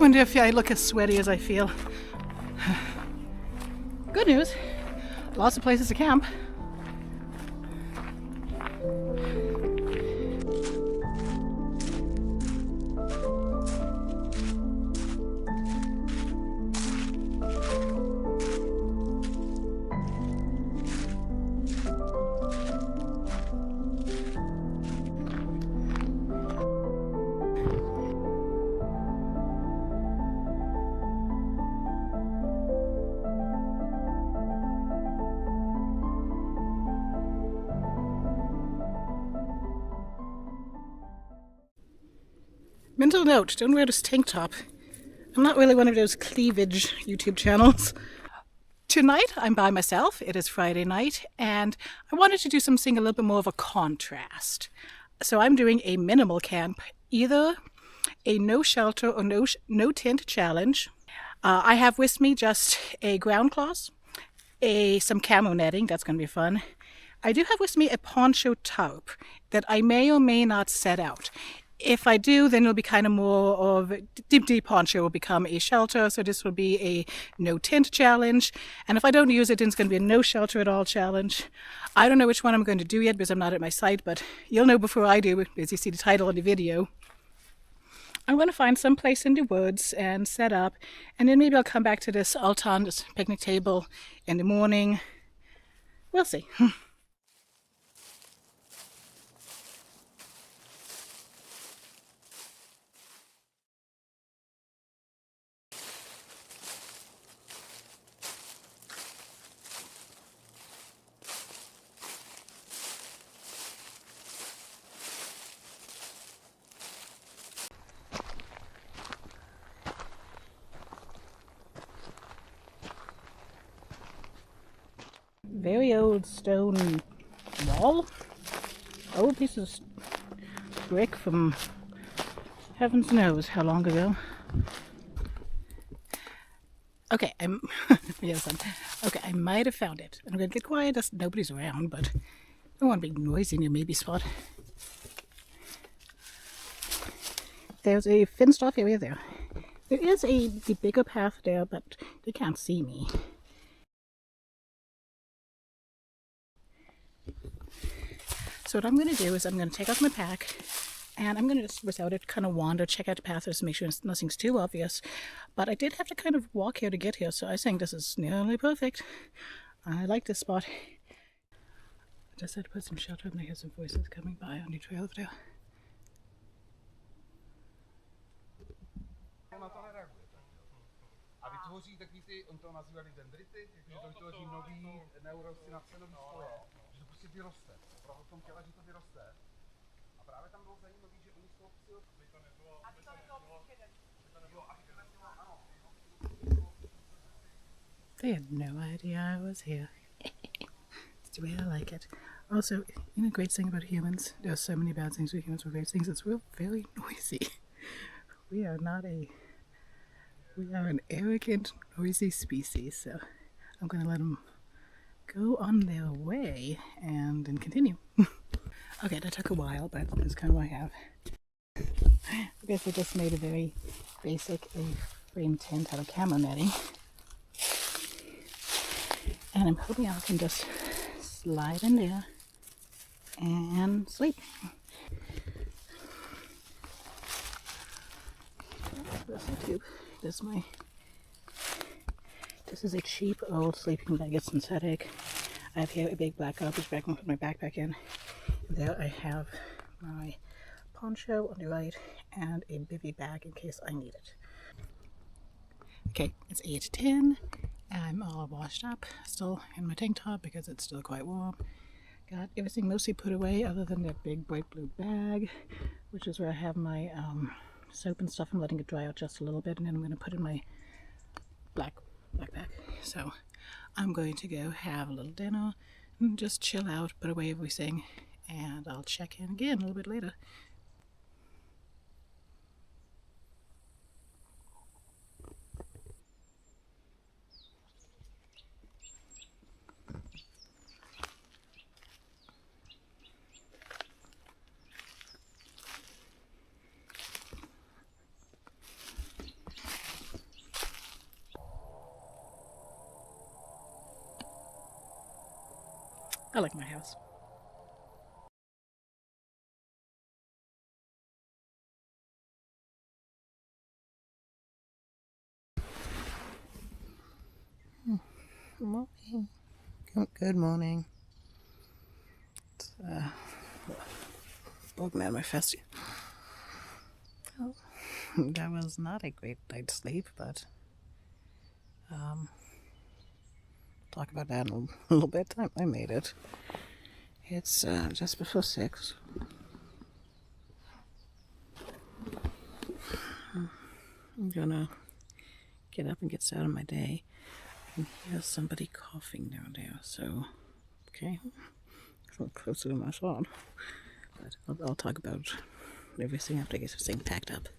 wonder if I look as sweaty as I feel. Good news, lots of places to camp. Mental note, don't wear this tank top. I'm not really one of those cleavage YouTube channels. Tonight I'm by myself. It is Friday night and I wanted to do something a little bit more of a contrast. So I'm doing a minimal camp, either a no shelter or no tent challenge. I have with me just a ground cloth, some camo netting, that's going to be fun. I do have with me a poncho tarp that I may or may not set out. If I do, then it'll be kind of more of deep poncho will become a shelter. So this will be a no tent challenge. And if I don't use it, then it's going to be a no shelter at all challenge. I don't know which one I'm going to do yet because I'm not at my site, but you'll know before I do, as you see the title of the video. I'm going to find some place in the woods and set up. And then maybe I'll come back to this altan, this picnic table in the morning. We'll see. Very old stone wall. Old piece of brick from heavens knows how long ago. Okay, yes, okay, I might have found it. I'm gonna get quiet as nobody's around, but I don't want to be noisy in your maybe spot. There's a fenced off area there. There is the bigger path there, but they can't see me. So what I'm going to do is I'm going to take off my pack and I'm going to just, without it, kind of wander, check out the path just to make sure nothing's too obvious. But I did have to kind of walk here to get here, so I think this is nearly perfect. I like this spot. I just had to put some shelter and I hear some voices coming by on the trail over there. A vytvoří takový ty, on to nazývali dendrity, že to vytvoří nový neurosinace, nový spoje, že to prostě vyroste. Opravdu v tom těle, že to vyroste. A právě tam bylo zajímavé, že oni z toho psil... Aby to nebylo příštěné. Ano. They had no idea I was here. It's the way I like it. Also, you know, great thing about humans, there are so many bad things with humans, but great things, it's real very noisy. We are an arrogant, noisy species, so I'm going to let them go on their way and then continue. Okay, that took a while, but that's kind of what I have. I guess I just made a very basic A-frame tent out of camo netting. And I'm hoping I can just slide in there and sleep. This is a cheap old sleeping bag. It's synthetic. I have here a big black garbage bag. I'm going to put my backpack in. There I have my poncho on the right and a bivvy bag in case I need it. Okay, it's 8:10. I'm all washed up, still in my tank top because it's still quite warm. Got everything mostly put away other than that big bright blue bag, which is where I have my soap and stuff. I'm letting it dry out just a little bit and then I'm going to put in my black backpack. So I'm going to go have a little dinner and just chill out, put away everything, and I'll check in again a little bit later. I like my house. Morning. Good morning. It's broken out of my fist. Oh, that was not a great night's sleep, but talk about that in a little bit. I made it. It's just before 6. I'm gonna get up and get started on my day. And here's somebody coughing down there, so okay, it's a little closer than I thought. But I'll talk about everything after I get this thing packed up.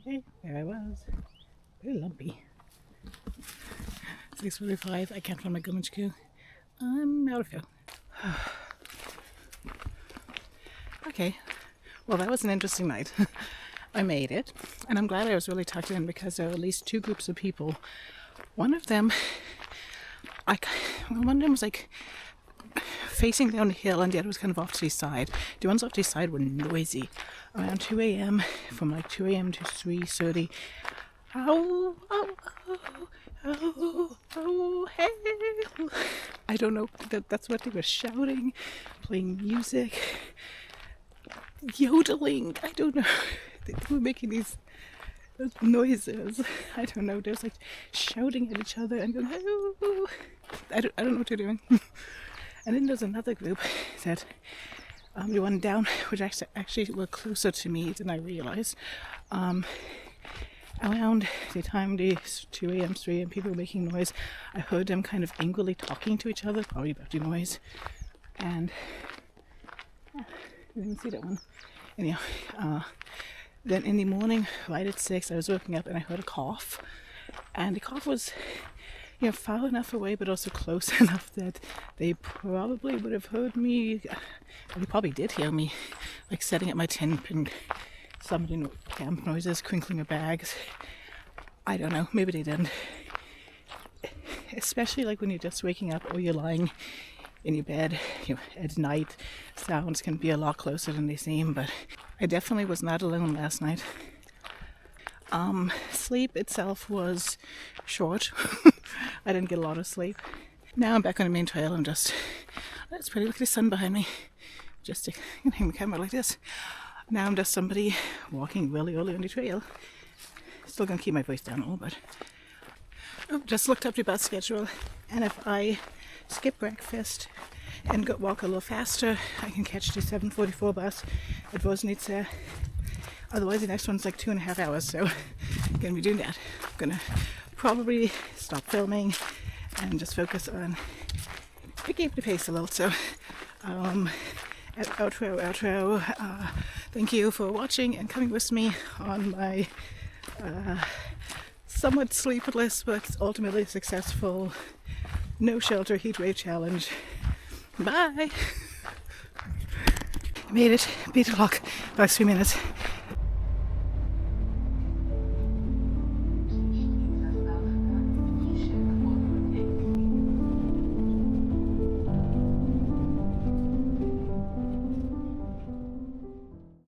Okay, there I was. Very lumpy. 6:45. I can't find my garbage queue. I'm out of here. Okay, well, that was an interesting night. I made it, and I'm glad I was really tucked in because there were at least 2 groups of people. One of them was like facing down the hill, and the other was kind of off to the side. The ones off to the side were noisy. Around 2 a.m., from like 2 a.m. to 3:30. Oh, oh, oh, oh, oh, hell. I don't know, that's what they were shouting, playing music, yodeling. I don't know. They were making these noises. I don't know. There's like shouting at each other and going, oh. I don't know what they're doing. And then there's another group that the one down, which actually were closer to me than I realized. Around the time the 2 a.m., 3 a.m. people were making noise, I heard them kind of angrily talking to each other, probably about the noise. And I didn't see that one. Anyhow, then in the morning, right at 6, I was waking up and I heard a cough. And the cough was, far enough away, but also close enough that they probably would have heard me. They probably did hear me, like setting up my tent and some camp noises, crinkling of bags. I don't know, maybe they didn't. Especially like when you're just waking up or you're lying in your bed, at night, sounds can be a lot closer than they seem, but I definitely was not alone last night. Sleep itself was short. I didn't get a lot of sleep. Now I'm back on the main trail. That's pretty. Look at the sun behind me. Just hang the camera like this. Now I'm just somebody walking really early on the trail. Still gonna keep my voice down a little bit. Just looked up the bus schedule, and if I skip breakfast and walk a little faster, I can catch the 7:44 bus at Voznice. Otherwise, the next one's like 2.5 hours, so I'm gonna be doing that. I'm gonna probably stop filming and just focus on picking up the pace a little. So, outro. Thank you for watching and coming with me on my somewhat sleepless but ultimately successful no shelter heatwave challenge. Bye. I made it. Beat the clock. About 3 minutes.